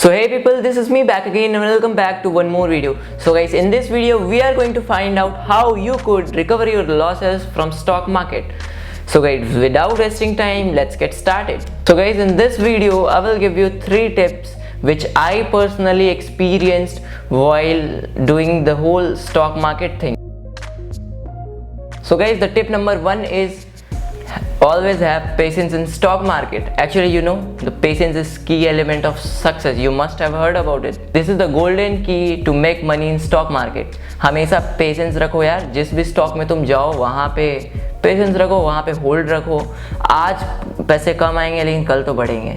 So hey people, this is me back again and welcome back to one more video. So guys, in this video we are going to find out how you could recover your losses from stock market. So guys, without wasting time, let's get started. So guys, in this video I will give you 3 tips which I personally experienced while doing the whole stock market thing. So guys, the tip number 1 is always have patience in stock market. Actually, you know, the patience is key element of success. You must have heard about it. This is the golden key to make money in stock market. हमेशा patience रखो यार, जिस भी stock में तुम जाओ वहाँ पे पेशेंस रखो, वहाँ पे होल्ड रखो. आज पैसे कम आएंगे लेकिन कल तो बढ़ेंगे.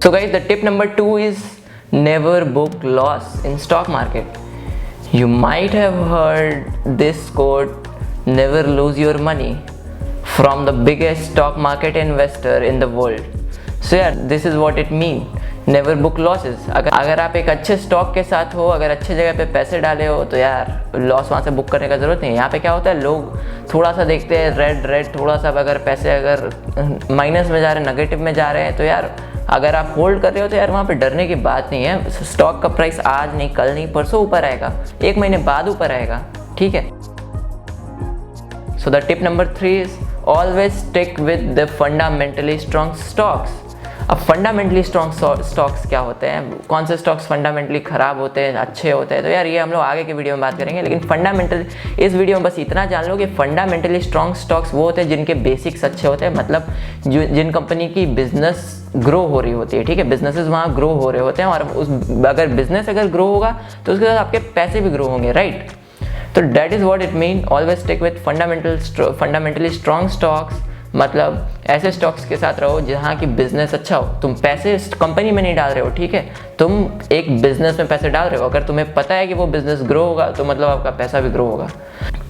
So guys, the tip number 2 is never book loss in stock market. You might have heard this quote, never lose your money, from the biggest stock market investor in the world. So yeah, this is what it means. Never book losses. अगर आप एक अच्छे stock के साथ हो, अगर अच्छे जगह पे पैसे डाले हो तो यार लॉस वहाँ से बुक करने का ज़रूरत नहीं है. यहाँ पे क्या होता है, लोग थोड़ा सा देखते हैं रेड थोड़ा सा, अगर पैसे अगर माइनस में जा रहे हैं, नेगेटिव में जा रहे हैं, तो यार अगर आप होल्ड कर रहे हो तो यार वहाँ पे डरने की बात नहीं है. स्टॉक का प्राइस आज नहीं, कल नहीं, परसों ऊपर आएगा, 1 महीने बाद ऊपर आएगा. ठीक है. So the tip number 3 is always stick with the fundamentally strong stocks. अब फंडामेंटली स्ट्रॉन्ग स्टॉक्स क्या होते हैं, कौन से स्टॉक्स फंडामेंटली ख़राब होते हैं, अच्छे होते हैं, तो यार ये हम लोग आगे के वीडियो में बात करेंगे. लेकिन फंडामेंटल इस वीडियो में बस इतना जान लो कि फंडामेंटली स्ट्रॉन्ग स्टॉक्स वो होते हैं जिनके बेसिक्स अच्छे होते हैं. मतलब जिन कंपनी की बिजनेस ग्रो हो रही होती है. ठीक है, बिजनेसेस वहाँ ग्रो हो रहे होते हैं, और अगर बिजनेस अगर ग्रो होगा तो उसके साथ आपके पैसे भी ग्रो होंगे. राइट. तो that is what it mean. Always stick with fundamentally strong stocks. मतलब ऐसे स्टॉक्स के साथ रहो जहाँ की बिजनेस अच्छा हो. तुम पैसे कंपनी में नहीं डाल रहे हो, ठीक है, तुम एक बिजनेस में पैसे डाल रहे हो. अगर तुम्हें पता है कि वो बिजनेस ग्रो होगा तो मतलब आपका पैसा भी ग्रो होगा.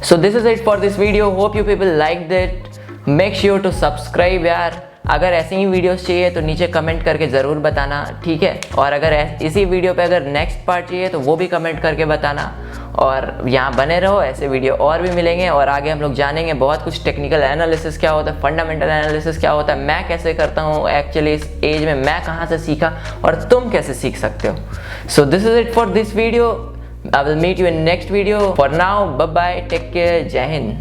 So this is it for this video. Hope you people like that. Make sure to subscribe यार. अगर ऐसे ही वीडियोस चाहिए तो नीचे कमेंट करके ज़रूर बताना. ठीक है. और अगर इसी वीडियो पे अगर नेक्स्ट पार्ट चाहिए तो वो भी कमेंट करके बताना. और यहाँ बने रहो, ऐसे वीडियो और भी मिलेंगे. और आगे हम लोग जानेंगे बहुत कुछ, टेक्निकल एनालिसिस क्या होता है, फंडामेंटल एनालिसिस क्या होता है, मैं कैसे करता हूँ एक्चुअली इस एज में, मैं कहाँ से सीखा और तुम कैसे सीख सकते हो. So this is it for this video. I will meet you in next video. For now bye bye, take care, जय हिंद.